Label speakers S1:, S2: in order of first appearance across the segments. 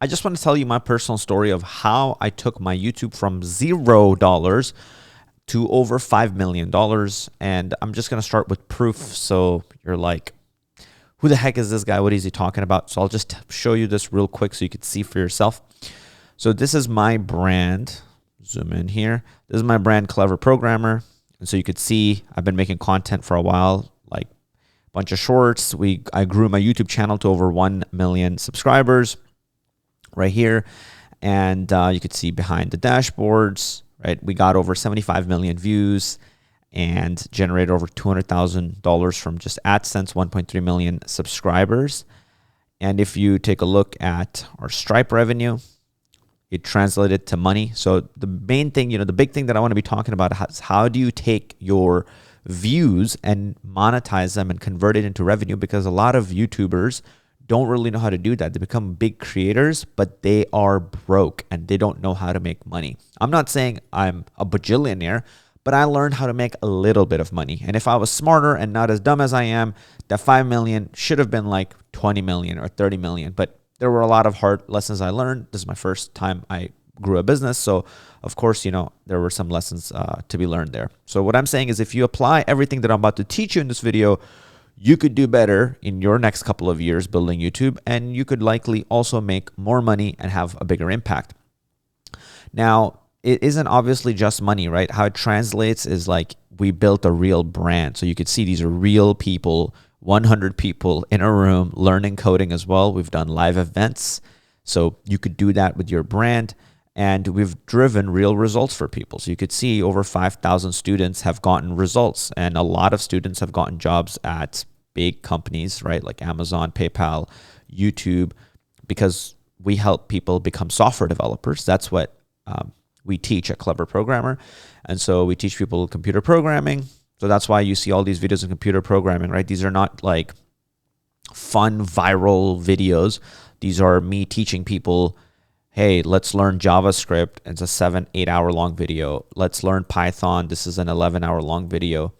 S1: I just want to tell you my personal story of how I took my YouTube from $0 to over $5 million. And I'm just going to start with proof. So you're like, who the heck is this guy? What is he talking about? So I'll just show you this real quick so you can see for yourself. So this is my brand. Zoom in here. This is my brand, Clever Programmer. And so you could see I've been making content for a while, like a bunch of shorts. I grew my YouTube channel to over 1 million subscribers right here. And you could see behind the dashboards, right? We got over 75 million views and generated over $200,000 from just AdSense, 1.3 million subscribers. And if you take a look at our Stripe revenue, it translated to money. So the main thing, the big thing that I want to be talking about is how do you take your views and monetize them and convert it into revenue? Because a lot of YouTubers don't really know how to do that. They become big creators, but they are broke and they don't know how to make money. I'm not saying I'm a bajillionaire, but I learned how to make a little bit of money. And if I was smarter and not as dumb as I am, that 5 million should have been like 20 million or 30 million. But there were a lot of hard lessons I learned. This is my first time I grew a business. So of course, there were some lessons to be learned there. So what I'm saying is if you apply everything that I'm about to teach you in this video, you could do better in your next couple of years building YouTube, and you could likely also make more money and have a bigger impact. Now, it isn't obviously just money, right? How it translates is like we built a real brand. So you could see these are real people, 100 people in a room learning coding as well. We've done live events. So you could do that with your brand. And we've driven real results for people. So you could see over 5,000 students have gotten results. And a lot of students have gotten jobs at big companies, right? Like Amazon, PayPal, YouTube, because we help people become software developers. That's what we teach at Clever Programmer. And so we teach people computer programming. So that's why you see all these videos in computer programming, right? These are not like fun viral videos. These are me teaching people, hey, let's learn JavaScript. It's a 7-8 hour long video. Let's learn Python. This is an 11-hour long video.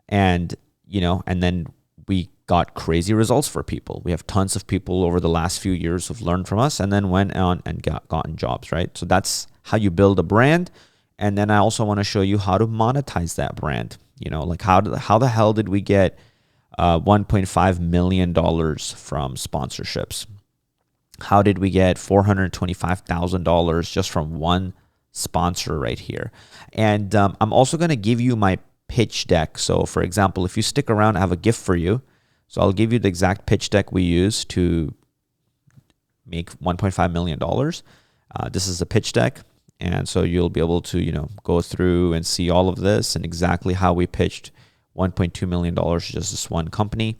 S1: And, and then we got crazy results for people. We have tons of people over the last few years who've learned from us and then went on and gotten jobs, right? So that's how you build a brand. And then I also want to show you how to monetize that brand. Like how the hell did we get $1.5 million from sponsorships? How did we get $425,000 just from one sponsor right here? And I'm also going to give you my pitch deck. So for example, if you stick around, I have a gift for you. So I'll give you the exact pitch deck we use to make $1.5 million. This is a pitch deck. And so you'll be able to, go through and see all of this and exactly how we pitched $1.2 million to just this one company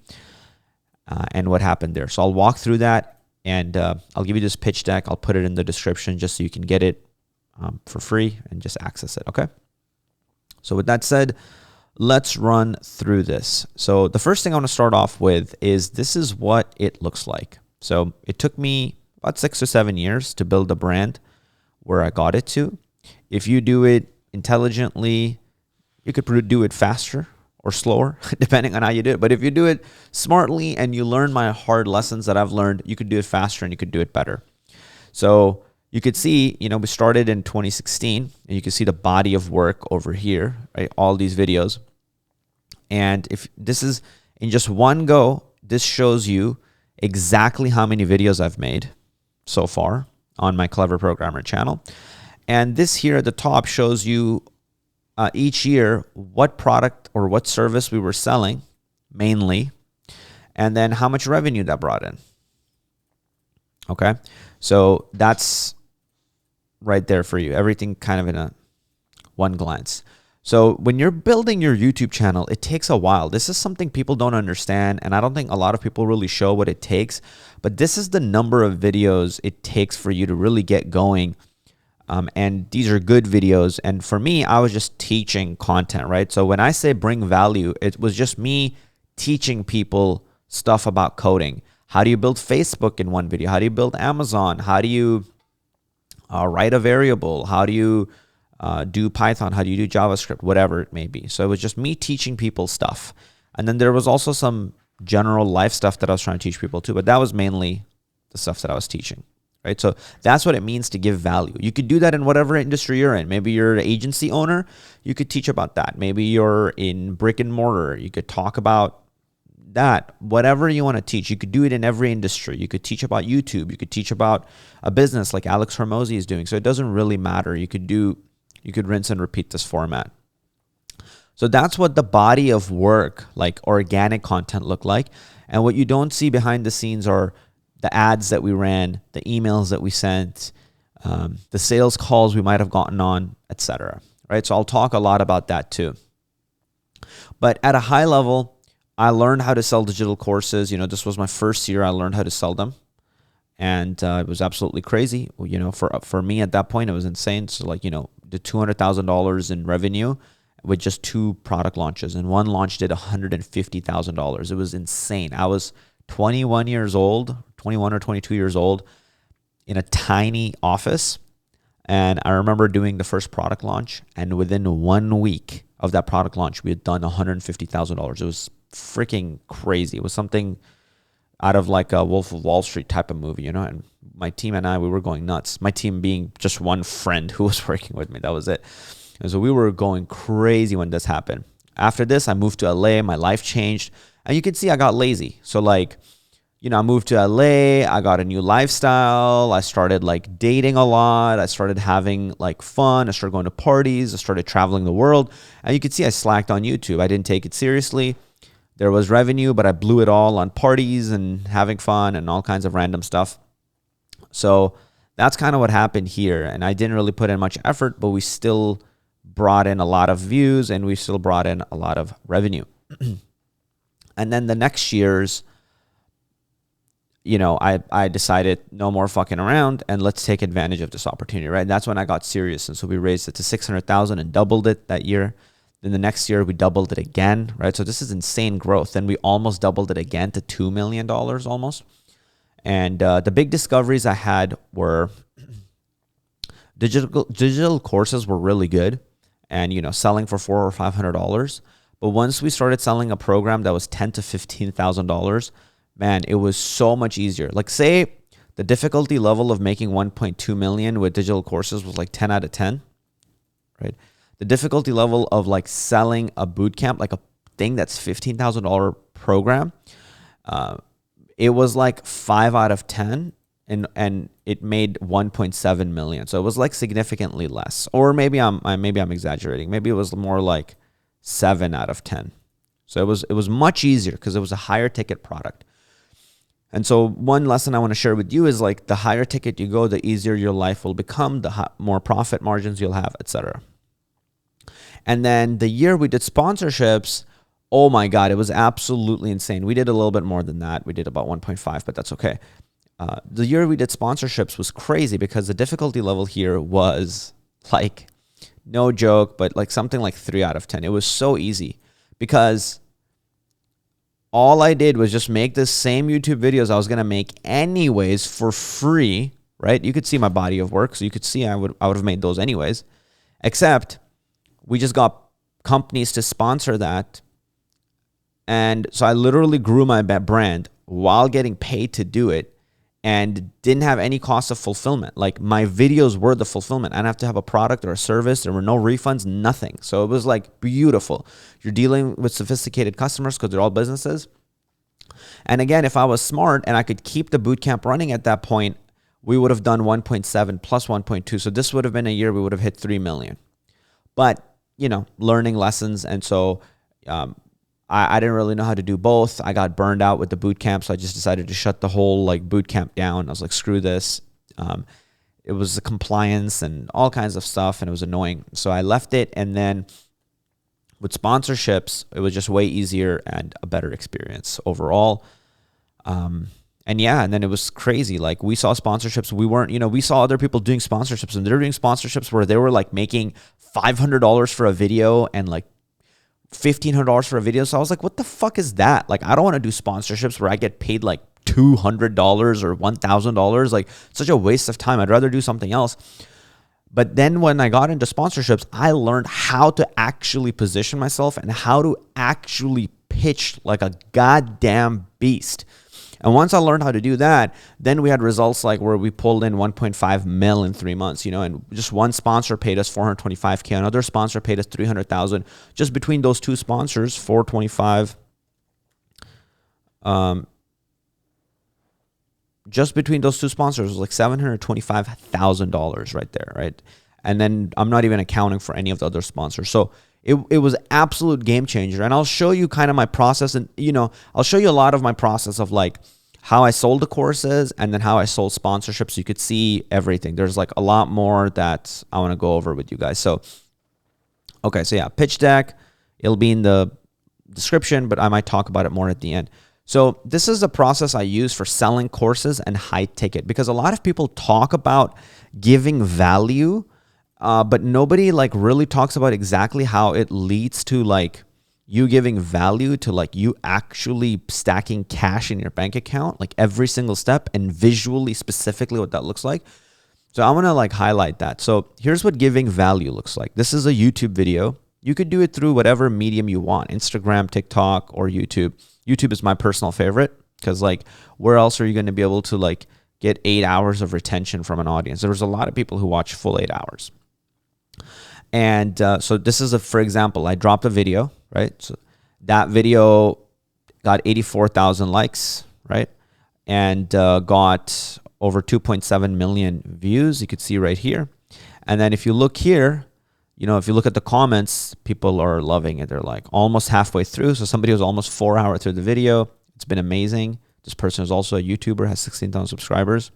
S1: and what happened there. So I'll walk through that. And I'll give you this pitch deck. I'll put it in the description just so you can get it for free and just access it, okay? So with that said, let's run through this. So the first thing I want to start off with is this is what it looks like. So it took me about 6 or 7 years to build a brand where I got it to. If you do it intelligently, you could do it faster or slower, depending on how you do it. But if you do it smartly and you learn my hard lessons that I've learned, you could do it faster and you could do it better. So you could see, we started in 2016 and you can see the body of work over here, right? All these videos. And if this is in just one go, this shows you exactly how many videos I've made so far on my Clever Programmer channel. And this here at the top shows you each year what product or what service we were selling mainly, and then how much revenue that brought in. Okay, so that's right there for you. Everything kind of in a one glance. So when you're building your YouTube channel, it takes a while. This is something people don't understand, and I don't think a lot of people really show what it takes, but this is the number of videos it takes for you to really get going. And these are good videos. And for me, I was just teaching content, right? So when I say bring value, it was just me teaching people stuff about coding. How do you build Facebook in one video? How do you build Amazon? How do you write a variable? How do you do Python? How do you do JavaScript? Whatever it may be. So it was just me teaching people stuff. And then there was also some general life stuff that I was trying to teach people too, but that was mainly the stuff that I was teaching, right? So that's what it means to give value. You could do that in whatever industry you're in. Maybe you're an agency owner, you could teach about that. Maybe you're in brick and mortar, you could talk about that. Whatever you want to teach, you could do it in every industry. You could teach about YouTube, you could teach about a business like Alex Hormozy is doing. So it doesn't really matter. You could rinse and repeat this format. So that's what the body of work, like organic content, look like. And what you don't see behind the scenes are the ads that we ran, the emails that we sent, the sales calls we might have gotten on, etc. Right? So I'll talk a lot about that too. But at a high level, I learned how to sell digital courses. This was my first year I learned how to sell them. And it was absolutely crazy. For me at that point, it was insane. So the $200,000 in revenue with just 2 product launches. And one launch did $150,000. It was insane. I was 21 or 22 years old in a tiny office. And I remember doing the first product launch. And within 1 week of that product launch, we had done $150,000. It was freaking crazy. It was something out of like a Wolf of Wall Street type of movie, and my team and I, we were going nuts. My team being just one friend who was working with me. That was it. And so we were going crazy when this happened. After this, I moved to LA. My life changed. And you can see I got lazy. So I moved to LA. I got a new lifestyle. I started dating a lot. I started having fun. I started going to parties. I started traveling the world. And you can see I slacked on YouTube. I didn't take it seriously. There was revenue, but I blew it all on parties and having fun and all kinds of random stuff. So that's kind of what happened here. And I didn't really put in much effort, but we still brought in a lot of views and we still brought in a lot of revenue. And then the next years, I decided no more fucking around and let's take advantage of this opportunity, right? And that's when I got serious. And so we raised it to 600,000 and doubled it that year. Then the next year we doubled it again, right? So this is insane growth. Then we almost doubled it again to $2 million almost. And the big discoveries I had were digital courses were really good and, selling for $400 or $500. But once we started selling a program that was $10,000 to $15,000, man, it was so much easier. Say the difficulty level of making 1.2 million with digital courses was 10 out of 10, right? The difficulty level of selling a boot camp, a thing that's $15,000 program, it was 5 out of 10 and it made 1.7 million. So it was significantly less. Or maybe I'm exaggerating. Maybe it was more 7 out of 10. So it was much easier because it was a higher ticket product. And so one lesson I want to share with you is the higher ticket you go, the easier your life will become, the more profit margins you'll have, etc. And then the year we did sponsorships, oh my God, it was absolutely insane. We did a little bit more than that. We did about 1.5, but that's okay. The year we did sponsorships was crazy because the difficulty level here was no joke, but something 3 out of 10. It was so easy because all I did was just make the same YouTube videos I was going to make anyways for free, right? You could see my body of work, so you could see I would have made those anyways, except we just got companies to sponsor that. And so I literally grew my brand while getting paid to do it and didn't have any cost of fulfillment. My videos were the fulfillment. I didn't have to have a product or a service. There were no refunds, nothing. So it was beautiful. You're dealing with sophisticated customers because they're all businesses. And again, if I was smart and I could keep the bootcamp running at that point, we would have done 1.7 plus 1.2. So this would have been a year we would have hit 3 million. But learning lessons. And so I didn't really know how to do both. I got burned out with the boot camp, so I just decided to shut the whole boot camp down. I was screw this. It was the compliance and all kinds of stuff, and it was annoying. So I left it, and then with sponsorships, it was just way easier and a better experience overall. And then it was crazy. We saw sponsorships. We saw other people doing sponsorships, and they were doing sponsorships where they were making $500 for a video and $1,500 for a video. So I was what the fuck is that? I don't want to do sponsorships where I get paid $200 or $1,000. Such a waste of time. I'd rather do something else. But then when I got into sponsorships, I learned how to actually position myself and how to actually pitch like a goddamn beast. And once I learned how to do that, then we had results like where we pulled in 1.5 mil in 3 months, and just one sponsor paid us 425K. Another sponsor paid us 300,000. Just between those two sponsors, 425, just between those two sponsors was like $725,000 right there, right? And then I'm not even accounting for any of the other sponsors. So it was absolute game changer. And I'll show you kind of my process, and I'll show you a lot of my process of like how I sold the courses and then how I sold sponsorships, so you could see everything. There's like a lot more that I want to go over with you guys. So okay, so yeah, pitch deck, it'll be in the description, but I might talk about it more at the end. So this is a process I use for selling courses and high ticket, because a lot of people talk about giving value, but nobody like really talks about exactly how it leads to like you giving value to like you actually stacking cash in your bank account, like every single step, and visually specifically what that looks like. So I want to like highlight that. So here's what giving value looks like. This is a YouTube video. You could do it through whatever medium you want, Instagram, TikTok, or YouTube. YouTube is my personal favorite, because like where else are you going to be able to like get 8 hours of retention from an audience? There's a lot of people who watch full 8 hours. And so this is for example, I dropped a video, right? So that video got 84,000 likes, right? And got over 2.7 million views. You could see right here. And then if you look here, if you look at the comments, people are loving it. They're like almost halfway through. So somebody was almost 4 hours through the video. It's been amazing. This person is also a YouTuber, has 16,000 subscribers.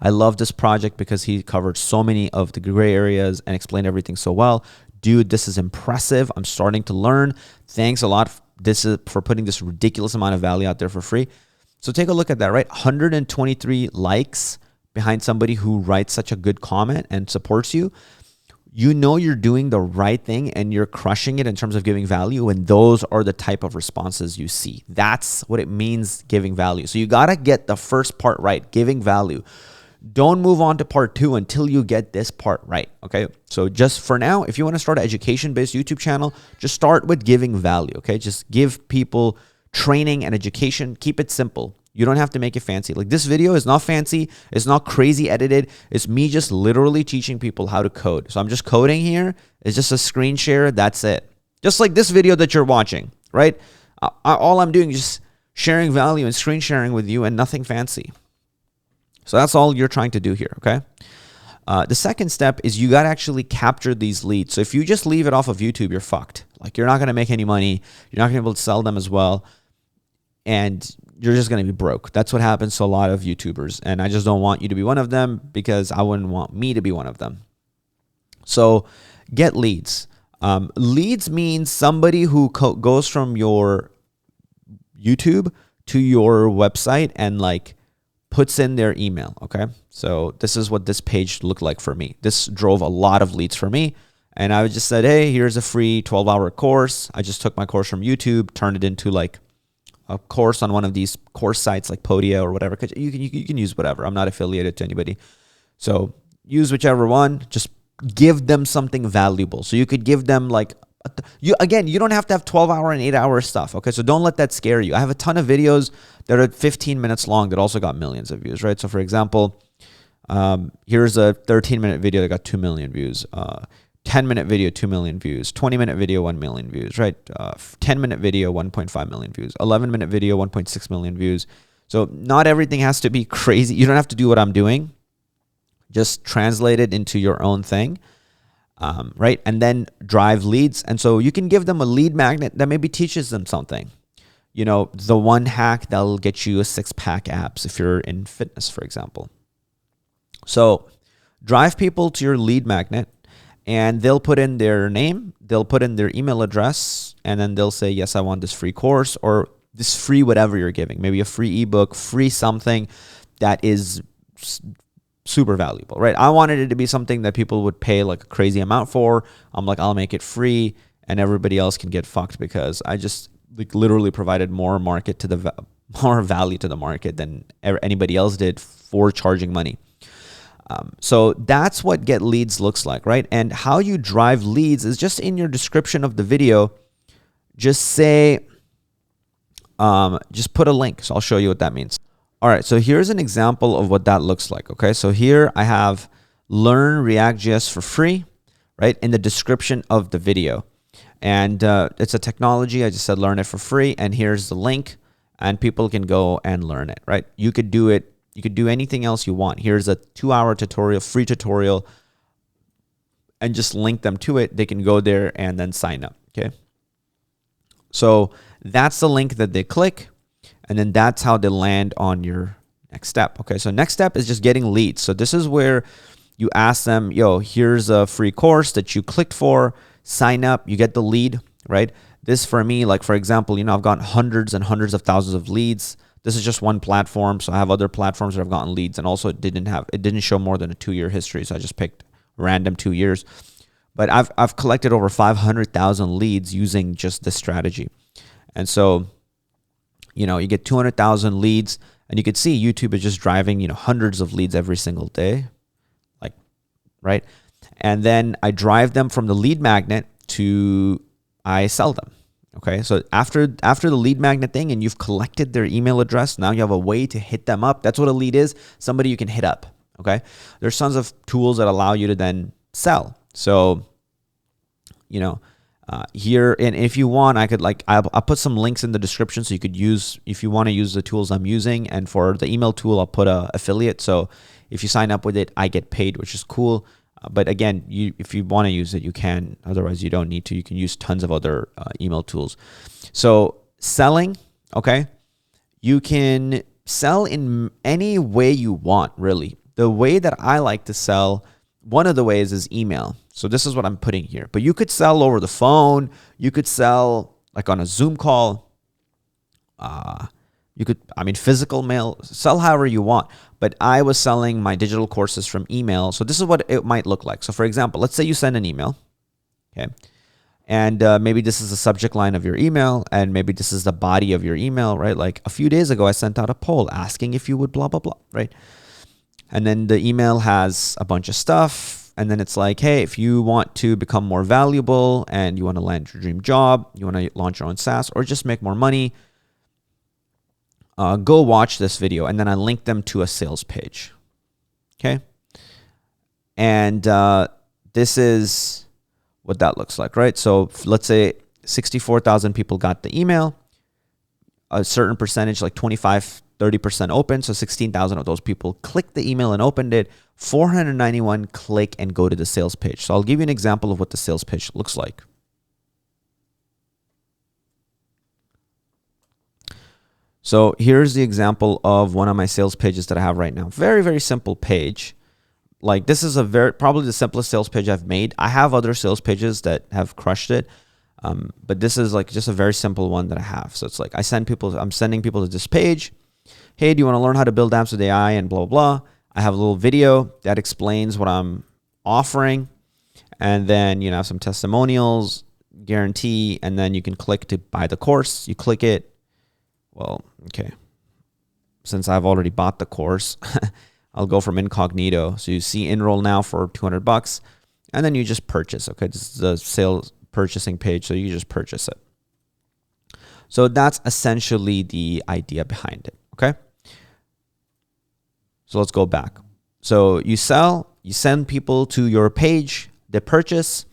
S1: I love this project because he covered so many of the gray areas and explained everything so well. Dude, this is impressive. I'm starting to learn. Thanks a lot for putting this ridiculous amount of value out there for free. So take a look at that, right? 123 likes behind somebody who writes such a good comment and supports you. You're doing the right thing and you're crushing it in terms of giving value, and those are the type of responses you see. That's what it means, giving value. So you got to get the first part right, giving value. Don't move on to part 2 until you get this part right, okay? So just for now, if you want to start an education-based YouTube channel, just start with giving value, okay? Just give people training and education. Keep it simple. You don't have to make it fancy. Like this video is not fancy. It's not crazy edited. It's me just literally teaching people how to code. So I'm just coding here. It's just a screen share. That's it. Just like this video that you're watching, right? All I'm doing is just sharing value and screen sharing with you, and nothing fancy. So that's all you're trying to do here, okay? The second step is you got to actually capture these leads. So if you just leave it off of YouTube, you're fucked. Like you're not going to make any money. You're not going to be able to sell them as well. And you're just going to be broke. That's what happens to a lot of YouTubers. And I just don't want you to be one of them, because I wouldn't want me to be one of them. So get leads. Leads means somebody who goes from your YouTube to your website and like puts in their email. Okay. So this is what this page looked like for me. This drove a lot of leads for me. And I just said, hey, here's a free 12-hour course. I just took my course from YouTube, turned it into like a course on one of these course sites like Podia or whatever. You can use whatever. I'm not affiliated to anybody. So use whichever one. Just give them something valuable. So you could give them like, you don't have to have 12-hour and 8-hour stuff. Okay. So don't let that scare you. I have a ton of videos that are 15 minutes long that also got millions of views, right? So for example, here's a 13-minute video that got 2 million views. 10-minute video, 2 million views. 20-minute video, 1 million views, right? 10-minute video, 1.5 million views. 11-minute video, 1.6 million views. So not everything has to be crazy. You don't have to do what I'm doing. Just translate it into your own thing, right? And then drive leads. And so you can give them a lead magnet that maybe teaches them something. The one hack that'll get you a 6-pack abs if you're in fitness, for example. So drive people to your lead magnet, and they'll put in their name, they'll put in their email address, and then they'll say, yes, I want this free course or this free whatever you're giving. Maybe a free ebook, free something that is super valuable, right? I wanted it to be something that people would pay like a crazy amount for. I'm like, I'll make it free, and everybody else can get fucked because I just like literally provided more value to the market than anybody else did for charging money. So that's what get leads looks like, right? And how you drive leads is just in your description of the video. Just say, just put a link. So I'll show you what that means. All right, so here's an example of what that looks like. Okay, so here I have learn React.js for free, right, in the description of the video. And it's a technology. I just said learn it for free. And here's the link, and people can go and learn it, right? You could do it. You could do anything else you want. Here's a 2-hour tutorial, free tutorial, and just link them to it. They can go there and then sign up, okay? So that's the link that they click, and then that's how they land on your next step, okay? So next step is just getting leads. So this is where you ask them, yo, here's a free course that you clicked for, sign up, you get the lead, right? This for me, like for example, you know, I've gotten hundreds and hundreds of thousands of leads. This is just one platform. So I have other platforms that I've gotten leads, and also it didn't show more than a 2-year history. So I just picked random 2 years. But I've collected over 500,000 leads using just this strategy. And so, you know, you get 200,000 leads, and you could see YouTube is just driving, you know, hundreds of leads every single day, like, right? And then I drive them from the lead magnet to I sell them. Okay, so after the lead magnet thing, and you've collected their email address, now you have a way to hit them up. That's what a lead is, somebody you can hit up. Okay, there's tons of tools that allow you to then sell. So, you know, here, and if you want, I could I'll put some links in the description so you could use, if you want to use the tools I'm using. And for the email tool, I'll put a affiliate. So if you sign up with it, I get paid, which is cool. But again, if you want to use it, you can. Otherwise, you don't need to. You can use tons of other email tools. So selling, okay, you can sell in any way you want, really. The way that I like to sell, one of the ways is email. So this is what I'm putting here. But you could sell over the phone. You could sell like on a Zoom call. You could, I mean, physical mail, sell however you want. But I was selling my digital courses from email. So this is what it might look like. So for example, let's say you send an email, okay? And maybe this is the subject line of your email, and maybe this is the body of your email, right? Like a few days ago, I sent out a poll asking if you would blah, blah, blah, right? And then the email has a bunch of stuff. And then it's like, hey, if you want to become more valuable and you want to land your dream job, you want to launch your own SaaS or just make more money, go watch this video. And then I link them to a sales page. Okay. And this is what that looks like, right? So let's say 64,000 people got the email, a certain percentage, like 25, 30% open. So 16,000 of those people clicked the email and opened it. 491 click and go to the sales page. So I'll give you an example of what the sales page looks like. So here's the example of one of my sales pages that I have right now. Very, very simple page. Like this is probably the simplest sales page I've made. I have other sales pages that have crushed it. But this is like just a very simple one that I have. So it's like I'm sending people to this page. Hey, do you want to learn how to build apps with AI and blah, blah, blah. I have a little video that explains what I'm offering. And then, you know, some testimonials, guarantee, and then you can click to buy the course. You click it. Well, okay. Since I've already bought the course, I'll go from incognito. So you see enroll now for $200, and then you just purchase. Okay, this is the sales purchasing page, so you just purchase it. So that's essentially the idea behind it. Okay. So let's go back. So you sell, you send people to your page, they purchase,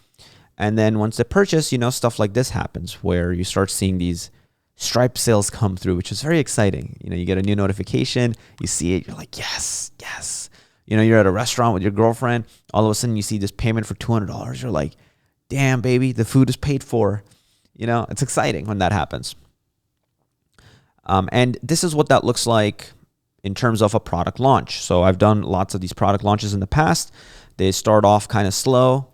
S1: and then once they purchase, you know, stuff like this happens where you start seeing these Stripe sales come through, which is very exciting. You know, you get a new notification, you see it, you're like, yes, yes. You know, you're at a restaurant with your girlfriend, all of a sudden you see this payment for $200. You're like, damn, baby, the food is paid for. You know, it's exciting when that happens. And this is what that looks like in terms of a product launch. So I've done lots of these product launches in the past. They start off kind of slow.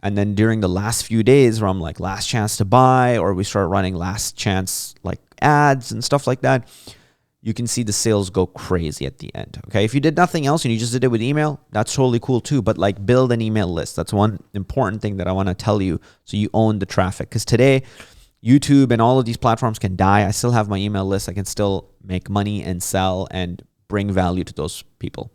S1: And then during the last few days where I'm like last chance to buy, or we start running last chance like ads and stuff like that, you can see the sales go crazy at the end. Okay. If you did nothing else and you just did it with email, that's totally cool too. But like build an email list. That's one important thing that I want to tell you. So you own the traffic, because today YouTube and all of these platforms can die. I still have my email list. I can still make money and sell and bring value to those people.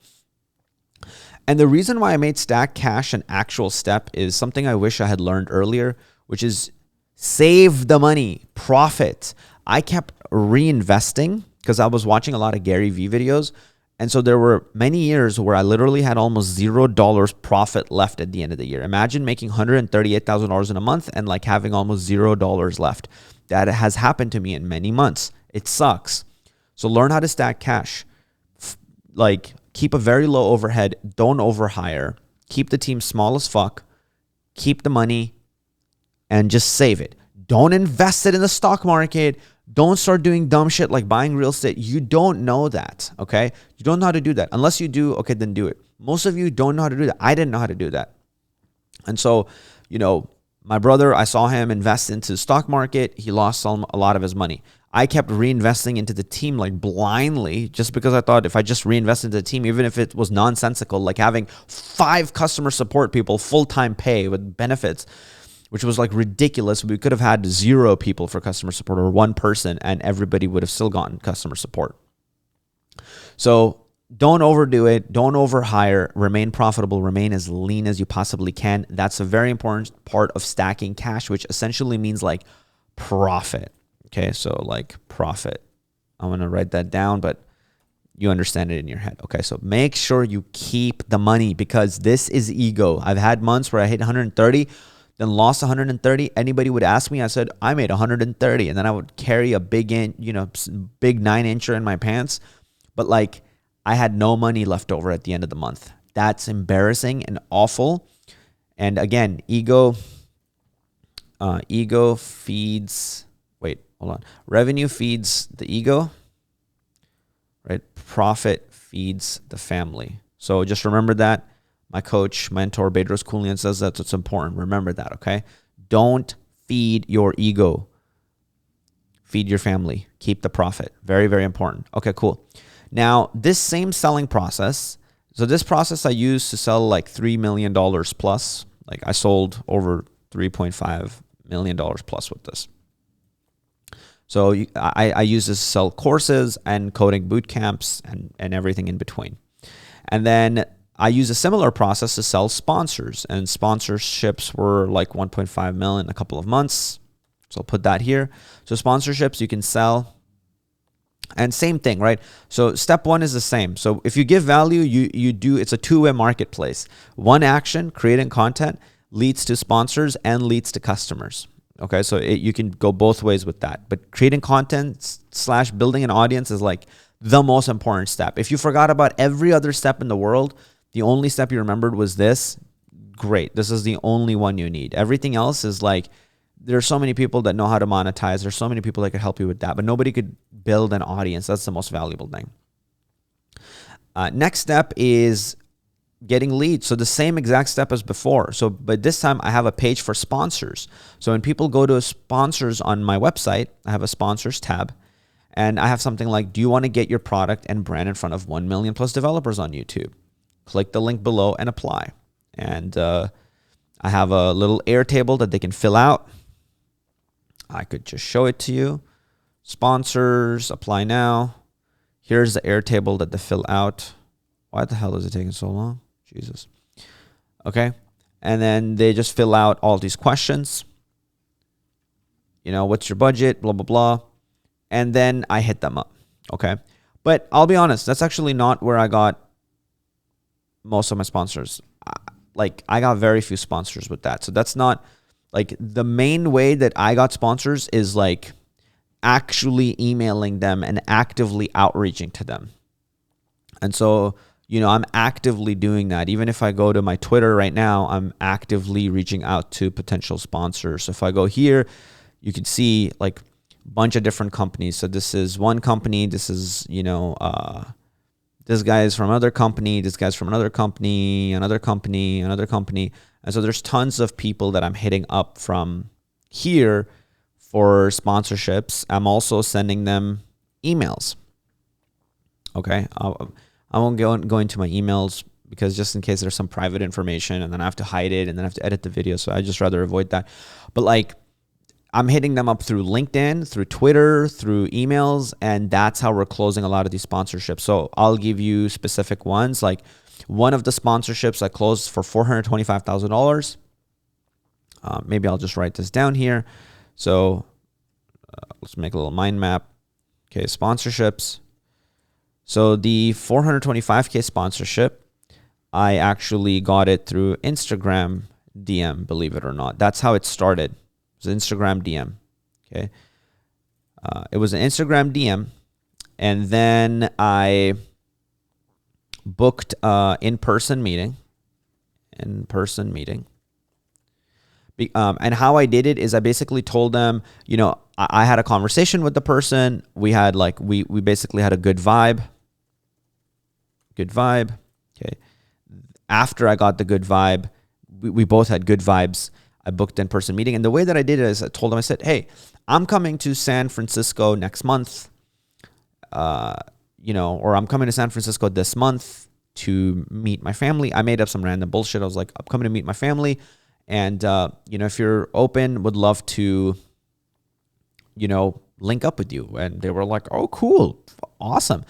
S1: And the reason why I made Stack Cash an actual step is something I wish I had learned earlier, which is save the money, profit. I kept reinvesting because I was watching a lot of Gary Vee videos. And so there were many years where I literally had almost $0 profit left at the end of the year. Imagine making $138,000 in a month and like having almost $0 left. That has happened to me in many months. It sucks. So learn how to stack cash. Like keep a very low overhead. Don't overhire. Keep the team small as fuck. Keep the money and just save it. Don't invest it in the stock market. Don't start doing dumb shit like buying real estate. You don't know that, okay? You don't know how to do that. Unless you do, okay, then do it. Most of you don't know how to do that. I didn't know how to do that. And so, my brother, I saw him invest into the stock market. He lost a lot of his money. I kept reinvesting into the team like blindly just because I thought if I just reinvest into the team, even if it was nonsensical, like having 5 customer support people full-time pay with benefits, which was like ridiculous. We could have had 0 people for customer support or 1 person and everybody would have still gotten customer support. So don't overdo it. Don't overhire. Remain profitable. Remain as lean as you possibly can. That's a very important part of stacking cash, which essentially means like profit. Okay, so like profit. I'm going to write that down, but you understand it in your head. Okay, so make sure you keep the money because this is ego. I've had months where I hit 130, then lost 130. Anybody would ask me, I said, I made 130. And then I would carry a big 9-incher in my pants. But like I had no money left over at the end of the month. That's embarrassing and awful. And again, ego feeds, hold on. Revenue feeds the ego, right? Profit feeds the family. So just remember that. My coach, mentor, Bedros Koulian says that's what's important. Remember that, okay? Don't feed your ego. Feed your family. Keep the profit. Very, very important. Okay, cool. Now, this same selling process, so this process I used to sell like $3 million plus. Like I sold over $3.5 million plus with this. So I use this to sell courses and coding boot camps and everything in between. And then I use a similar process to sell sponsors, and sponsorships were like 1.5 million in a couple of months. So I'll put that here. So sponsorships you can sell, and same thing, right? So step 1 is the same. So if you give value, you do, it's a two-way marketplace. One action, creating content, leads to sponsors and leads to customers. Okay, so you can go both ways with that. But creating content / building an audience is like the most important step. If you forgot about every other step in the world, the only step you remembered was this, great. This is the only one you need. Everything else is like, there's so many people that know how to monetize. There's so many people that could help you with that, but nobody could build an audience. That's the most valuable thing. Next step is getting leads. So the same exact step as before. So, but this time I have a page for sponsors. So when people go to sponsors on my website, I have a sponsors tab and I have something like, do you want to get your product and brand in front of 1 million plus developers on YouTube? Click the link below and apply. And I have a little Airtable that they can fill out. I could just show it to you. Sponsors, apply now. Here's the Airtable that they fill out. Why the hell is it taking so long? Jesus. Okay. And then they just fill out all these questions. What's your budget? Blah, blah, blah. And then I hit them up. Okay. But I'll be honest, that's actually not where I got most of my sponsors. I got very few sponsors with that. So that's not like the main way that I got sponsors is like actually emailing them and actively outreaching to them. And so, I'm actively doing that. Even if I go to my Twitter right now, I'm actively reaching out to potential sponsors. So if I go here, you can see like a bunch of different companies. So this is one company. This is, this guy is from another company. This guy's from another company, another company, another company. And so there's tons of people that I'm hitting up from here for sponsorships. I'm also sending them emails. Okay. I won't go into my emails because just in case there's some private information and then I have to hide it and then I have to edit the video. So I just rather avoid that. But like I'm hitting them up through LinkedIn, through Twitter, through emails, and that's how we're closing a lot of these sponsorships. So I'll give you specific ones. Like one of the sponsorships I closed for $425,000. Maybe I'll just write this down here. So let's make a little mind map. Okay, sponsorships. So the 425K sponsorship, I actually got it through Instagram DM, believe it or not. That's how it started. It was Instagram DM. Okay. It was an Instagram DM. And then I booked in-person meeting. And how I did it is I basically told them, I had a conversation with the person. We had we basically had a good vibe. Okay. After I got the good vibe, we both had good vibes. I booked in-person meeting. And the way that I did it is I told them, I said, hey, I'm coming to San Francisco next month, or I'm coming to San Francisco this month to meet my family. I made up some random bullshit. I was like, I'm coming to meet my family. And, if you're open, would love to, link up with you. And they were like, oh, cool. Awesome.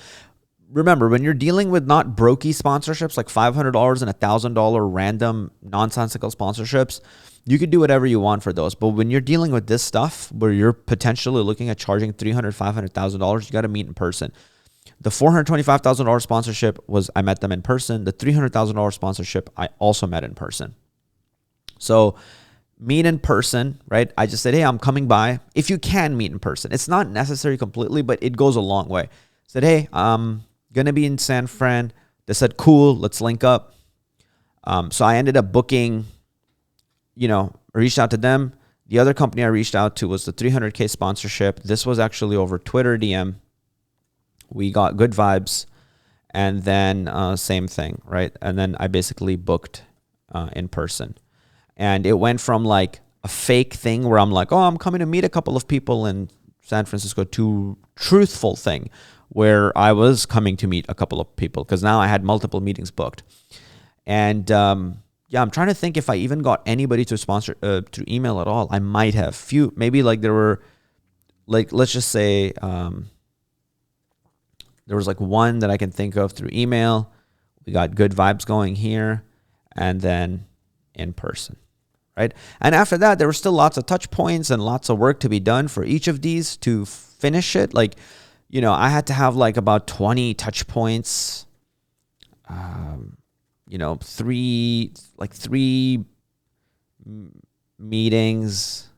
S1: Remember, when you're dealing with not brokey sponsorships, like $500 and $1,000 random nonsensical sponsorships, you can do whatever you want for those. But when you're dealing with this stuff where you're potentially looking at charging $300,000, $500,000, you got to meet in person. The $425,000 sponsorship I met them in person. The $300,000 sponsorship, I also met in person. So meet in person, right? I just said, hey, I'm coming by. If you can meet in person, it's not necessary completely, but it goes a long way. Said, hey, I'm going to be in San Fran. They said, cool, let's link up. So I ended up booking, reached out to them. The other company I reached out to was the 300K sponsorship. This was actually over Twitter DM. We got good vibes. And then same thing, right? And then I basically booked in person. And it went from a fake thing where I'm like, oh, I'm coming to meet a couple of people in San Francisco to truthful thing where I was coming to meet a couple of people because now I had multiple meetings booked. And I'm trying to think if I even got anybody to sponsor through email at all. I might have maybe there were let's just say there was one that I can think of through email. We got good vibes going here and then in person. Right. And after that, there were still lots of touch points and lots of work to be done for each of these to finish it. I had to have about 20 touch points, three meetings.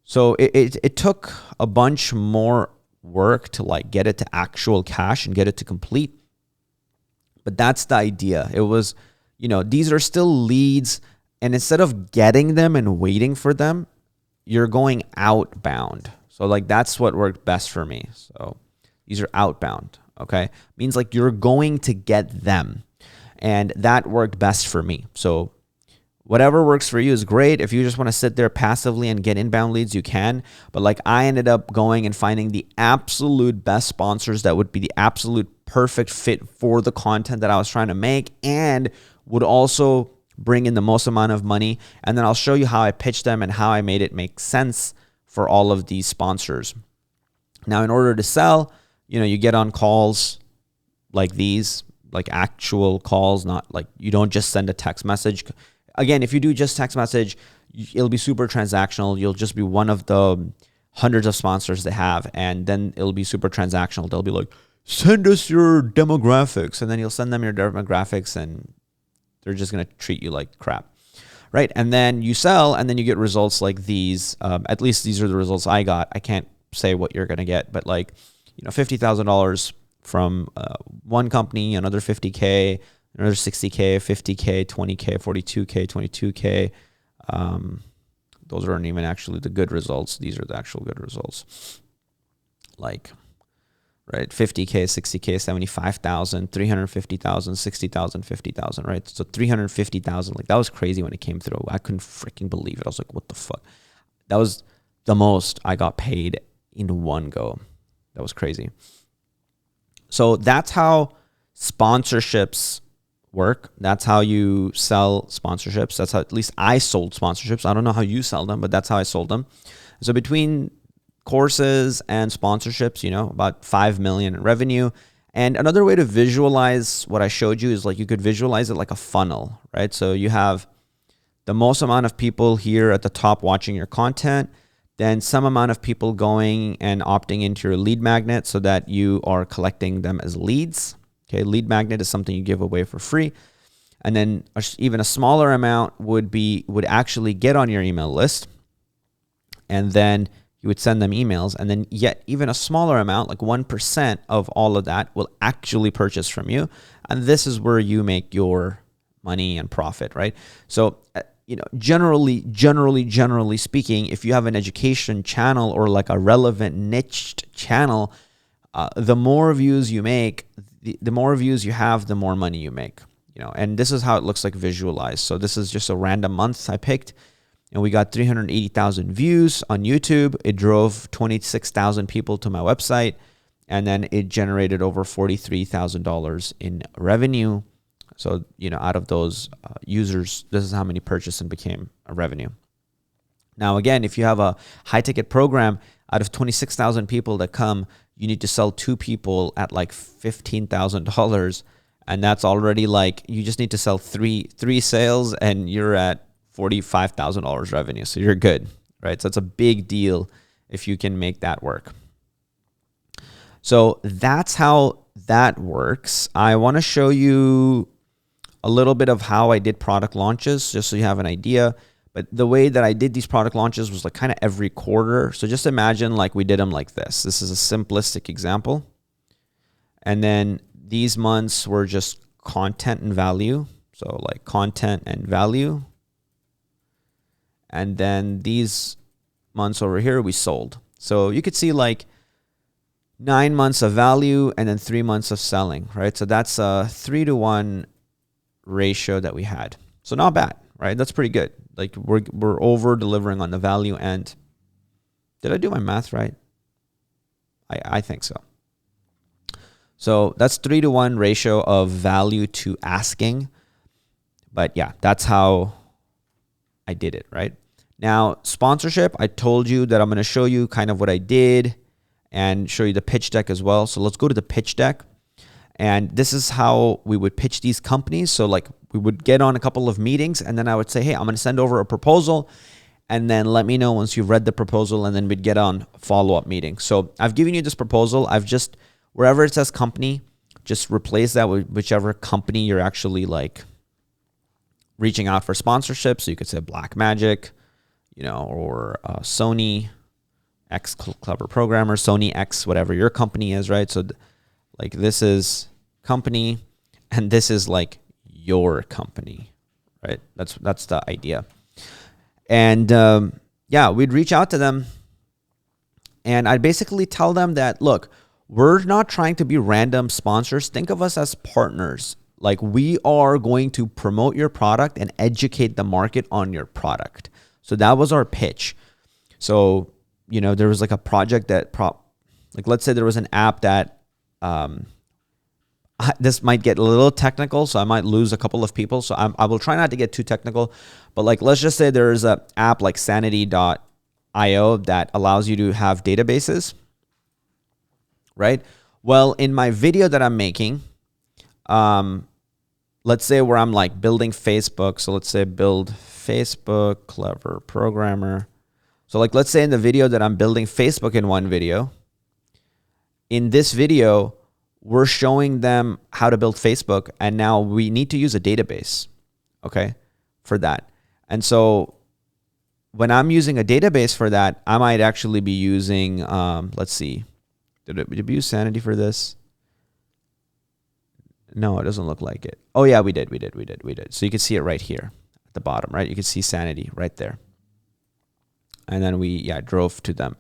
S1: So it took a bunch more work to get it to actual cash and get it to complete. But that's the idea. It was, these are still leads, and instead of getting them and waiting for them, you're going outbound. So that's what worked best for me. So these are outbound, okay? Means you're going to get them, and that worked best for me. So whatever works for you is great. If you just want to sit there passively and get inbound leads, you can. But I ended up going and finding the absolute best sponsors that would be the absolute perfect fit for the content that I was trying to make and would also bring in the most amount of money. And then I'll show you how I pitched them and how I made it make sense for all of these sponsors. Now, in order to sell, you get on calls like these, actual calls, not you don't just send a text message. Again, if you do just text message, it'll be super transactional. You'll just be one of the hundreds of sponsors they have. And then it'll be super transactional. They'll be like, send us your demographics. And then you'll send them your demographics and they're just going to treat you like crap. Right. And then you sell and then you get results like these. At least these are the results I got. I can't say what you're going to get, but $50,000 from one company, another 50K, another 60K, 50K, 20K, 42K, 22K. Those aren't even actually the good results. These are the actual good results. Right, 50K, 60K, 75,000, 350,000, 60,000, 50,000, right? So 350,000, that was crazy when it came through. I couldn't freaking believe it. I was like, what the fuck? That was the most I got paid in one go. That was crazy. So that's how sponsorships work. That's how you sell sponsorships. That's how at least I sold sponsorships. I don't know how you sell them, but that's how I sold them. So between courses and sponsorships, about 5 million in revenue. And another way to visualize what I showed you is you could visualize it like a funnel, right? So you have the most amount of people here at the top watching your content. then some amount of people going and opting into your lead magnet so that you are collecting them as leads. Okay, lead magnet is something you give away for free. And then even a smaller amount would actually get on your email list. And then you would send them emails. And then yet even a smaller amount, like 1% of all of that, will actually purchase from you. And this is where you make your money and profit, right? So, generally speaking, if you have an education channel or like a relevant niched channel, the more views you make, the more views you have, the more money you make. And this is how it looks like visualized. So this is just a random month I picked, and we got 380,000 views on YouTube. It drove 26,000 people to my website, and then it generated over $43,000 in revenue. So, out of those users, this is how many purchased and became a revenue. Now, again, if you have a high ticket program, out of 26,000 people that come, you need to sell 2 people at like $15,000. And that's already like, you just need to sell three sales and you're at $45,000 revenue. So you're good, right? So it's a big deal if you can make that work. So that's how that works. I want to show you a little bit of how I did product launches, just so you have an idea. But the way that I did these product launches was like kind of every quarter. So just imagine like we did them like this. This is a simplistic example. And then these months were just content and value. So like content and value. And then these months over here, we sold. So you could see like 9 months of value and then 3 months of selling, right? So that's a 3-to-1 ratio that we had. So not bad, right? That's pretty good. Like we're over delivering on the value end. Did I do my math right? I think so. So that's 3-to-1 ratio of value to asking. But yeah, that's how I did it, right? Now, sponsorship, I told you that I'm going to show you kind of what I did and show you the pitch deck as well. So let's go to the pitch deck. And this is how we would pitch these companies. So like we would get on a couple of meetings and then I would say, hey, I'm going to send over a proposal. And then let me know once you've read the proposal, and then we'd get on follow-up meeting. So I've given you this proposal. I've just, wherever it says company, just replace that with whichever company you're actually like reaching out for sponsorship. So you could say Blackmagic, or Sony X Clever Programmer, Sony X, whatever your company is, right? So like this is company and this is like your company, right? That's the idea. And we'd reach out to them and I'd basically tell them that, look, we're not trying to be random sponsors. Think of us as partners. Like we are going to promote your product and educate the market on your product. So that was our pitch. So, there was like a project that like, let's say there was an app that, this might get a little technical, so I might lose a couple of people. So I will try not to get too technical, but like, let's just say there's an app like sanity.io that allows you to have databases, right? Well, in my video that I'm making, let's say where I'm like building Facebook. So let's say build Facebook, clever programmer. So like, let's say in the video that I'm building Facebook in one video, in this video, we're showing them how to build Facebook. And now we need to use a database, okay, for that. And so when I'm using a database for that, I might actually be using, let's see, did we use Sanity for this? No, it doesn't look like it. Oh yeah, we did. So you can see it right here at the bottom, right? You can see Sanity right there. And then we, drove to them.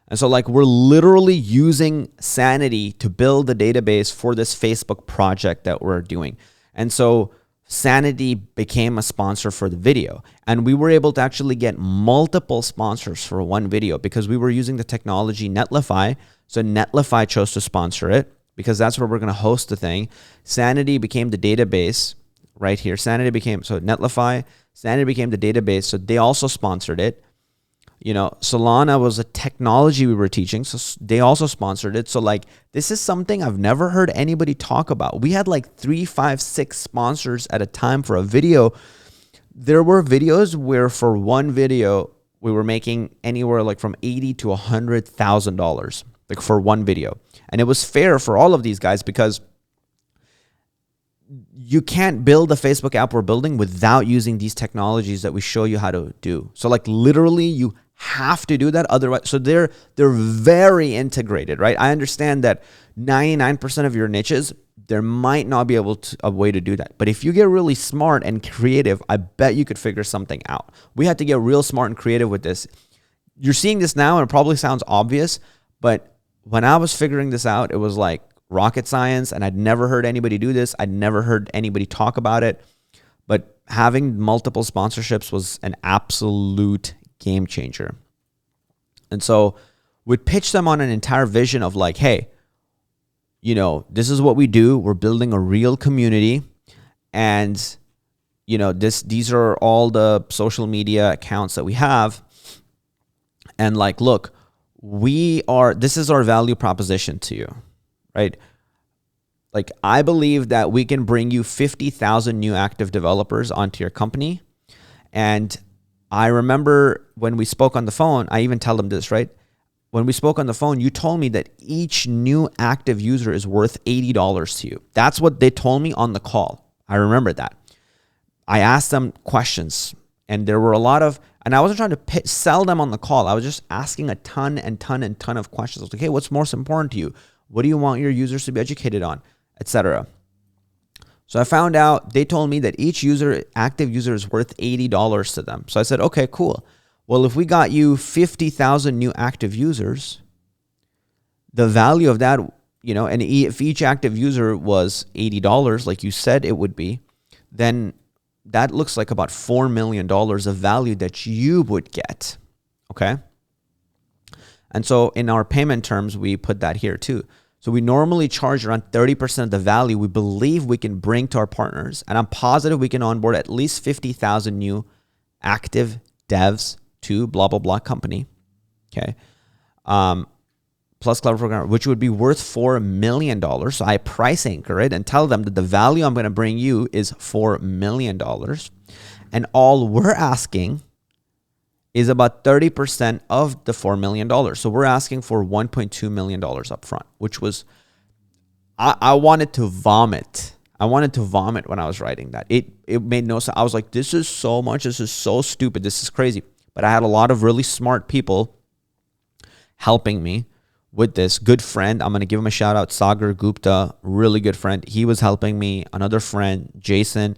S1: And so like we're literally using Sanity to build the database for this Facebook project that we're doing. And so Sanity became a sponsor for the video. And we were able to actually get multiple sponsors for one video because we were using the technology Netlify. So Netlify chose to sponsor it because that's where we're going to host the thing. Sanity became the database right here. Netlify, Sanity became the database. So they also sponsored it. Solana was a technology we were teaching, so they also sponsored it. So like, this is something I've never heard anybody talk about. We had like 3, 5, 6 sponsors at a time for a video. There were videos where for one video, we were making anywhere like from $80,000 to $100,000 like for one video. And it was fair for all of these guys because you can't build the Facebook app we're building without using these technologies that we show you how to do. So like literally you have to do that. Otherwise, so they're very integrated, right? I understand that 99% of your niches, there might not be a way to do that. But if you get really smart and creative, I bet you could figure something out. We had to get real smart and creative with this. You're seeing this now and it probably sounds obvious, but when I was figuring this out, it was like rocket science, and I'd never heard anybody do this. I'd never heard anybody talk about it. But having multiple sponsorships was an absolute game changer. And so we'd pitch them on an entire vision of like, hey, you know, this is what we do. We're building a real community. And, you know, these are all the social media accounts that we have. And like, look, this is our value proposition to you, right? Like, I believe that we can bring you 50,000 new active developers onto your company. And I remember when we spoke on the phone, I even tell them this, right? When we spoke on the phone, you told me that each new active user is worth $80 to you. That's what they told me on the call. I remember that. I asked them questions, and there were a lot of, and I wasn't trying to sell them on the call. I was just asking a ton of questions. I was like, hey, what's most important to you? What do you want your users to be educated on, etc.? So I found out they told me that each active user is worth $80 to them. So I said, okay, cool. Well, if we got you 50,000 new active users, the value of that, you know, and if each active user was $80, like you said it would be, then that looks like about $4 million of value that you would get. Okay. And so in our payment terms, we put that here too. So we normally charge around 30% of the value we believe we can bring to our partners. And I'm positive we can onboard at least 50,000 new active devs to blah, blah, blah company. Okay. Plus Clever Programmer, which would be worth $4 million. So I price anchor it and tell them that the value I'm going to bring you is $4 million. And all we're asking is about 30% of the $4 million. So we're asking for $1.2 million up front, which was, I wanted to vomit. I wanted to vomit when I was writing that. It made no sense. I was like, this is so much. This is so stupid. This is crazy. But I had a lot of really smart people helping me with this. Good friend, I'm going to give him a shout out, Sagar Gupta, really good friend. He was helping me. Another friend, Jason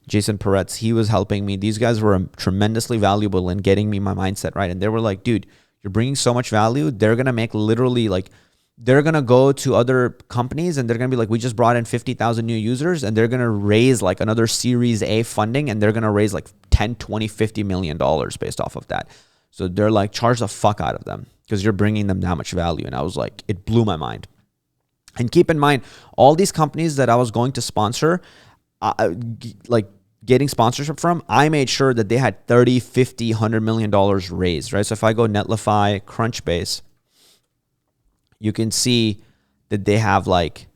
S1: Peretz, he was helping me. These guys were tremendously valuable in getting me my mindset right. And they were like, dude, you're bringing so much value. They're going to make literally like, they're going to go to other companies and they're going to be like, we just brought in 50,000 new users, and they're going to raise like another Series A funding, and they're going to raise like 10, 20, $50 million based off of that. So they're like, charge the fuck out of them because you're bringing them that much value. And I was like, it blew my mind. And keep in mind, all these companies that I was going to sponsor, like getting sponsorship from, I made sure that they had 30, 50, $100 million raised, right? So if I go Netlify, Crunchbase, you can see that they have like,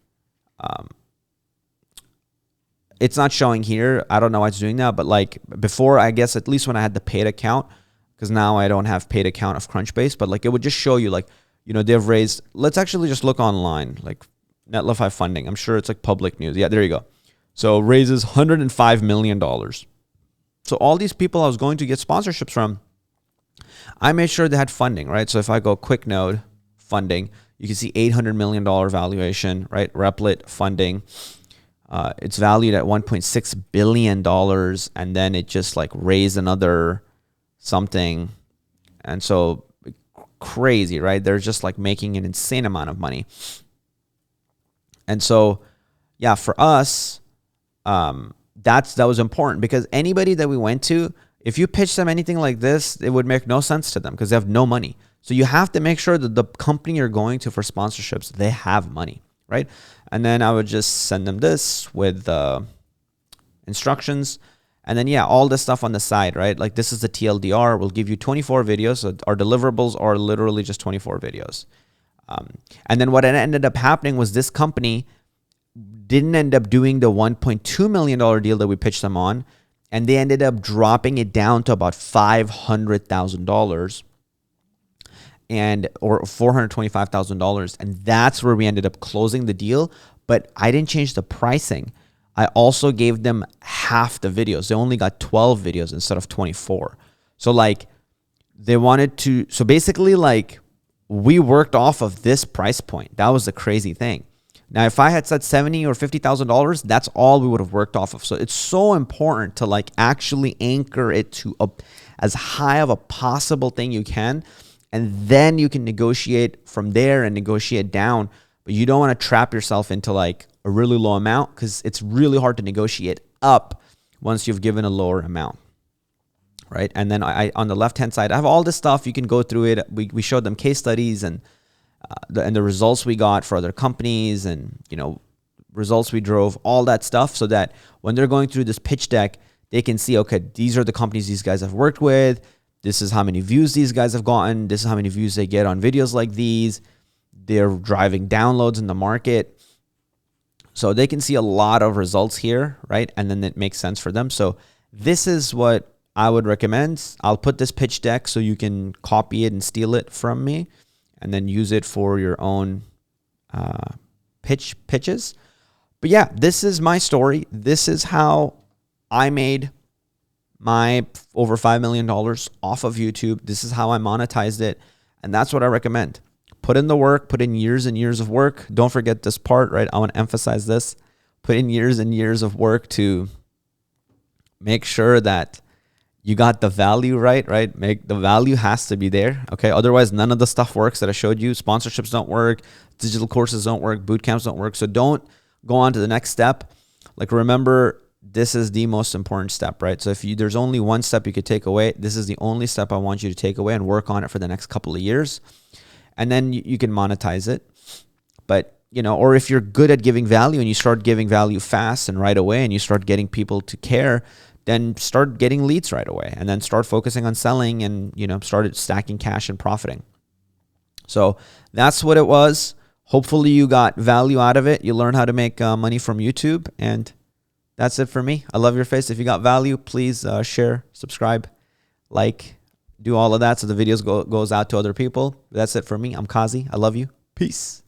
S1: it's not showing here. I don't know why it's doing that, but like before, I guess at least when I had the paid account, because now I don't have paid account of Crunchbase, but like it would just show you like, you know, they've raised, let's actually just look online, like Netlify funding. I'm sure it's like public news. Yeah, there you go. So raises $105 million. So all these people I was going to get sponsorships from, I made sure they had funding, right? So if I go QuickNode funding, you can see $800 million valuation, right? Replit funding. It's valued at $1.6 billion. And then it just like raised another something. And so crazy, right? They're just like making an insane amount of money. And so, yeah, for us, that was important, because anybody that we went to, if you pitch them anything like this, it would make no sense to them because they have no money. So you have to make sure that the company you're going to for sponsorships, they have money, right? And then I would just send them this with instructions. And then, yeah, all this stuff on the side, right? Like this is the TLDR. We'll give you 24 videos. So our deliverables are literally just 24 videos. And then what ended up happening was this company didn't end up doing the $1.2 million deal that we pitched them on. and they ended up dropping it down to about $500,000 or $425,000. And that's where we ended up closing the deal. But I didn't change the pricing. I also gave them half the videos. They only got 12 videos instead of 24. So like they wanted to, so basically like we worked off of this price point. That was the crazy thing. Now, if I had said $70,000 or $50,000, that's all we would have worked off of. So it's so important to like actually anchor it to as high of a possible thing you can. And then you can negotiate from there and negotiate down. But you don't want to trap yourself into like a really low amount, because it's really hard to negotiate up once you've given a lower amount. Right. And then I on the left hand side, I have all this stuff. You can go through it. We showed them case studies and the results we got for other companies, and results we drove, all that stuff, so that when they're going through this pitch deck, they can see, okay, these are the companies these guys have worked with. This is how many views these guys have gotten. This is how many views they get on videos like these. They're driving downloads in the market. So they can see a lot of results here, right? And then it makes sense for them. So this is what I would recommend. I'll put this pitch deck so you can copy it and steal it from me, and then use it for your own pitches. But yeah, this is my story. This is how I made my over $5 million off of YouTube. This is how I monetized it. And that's what I recommend. Put in the work, put in years and years of work. Don't forget this part, right? I want to emphasize this. Put in years and years of work to make sure that you got the value right? The value has to be there, okay? Otherwise, none of the stuff works that I showed you. Sponsorships don't work. Digital courses don't work. Boot camps don't work. So don't go on to the next step. Like, remember, this is the most important step, right? So if there's only one step you could take away, this is the only step I want you to take away and work on it for the next couple of years. And then you can monetize it. But, or if you're good at giving value and you start giving value fast and right away, and you start getting people to care, then start getting leads right away, and then start focusing on selling and, started stacking cash and profiting. So that's what it was. Hopefully you got value out of it. You learned how to make money from YouTube, and that's it for me. I love your face. If you got value, please share, subscribe, like, do all of that so the videos goes out to other people. That's it for me. I'm Kazi. I love you. Peace.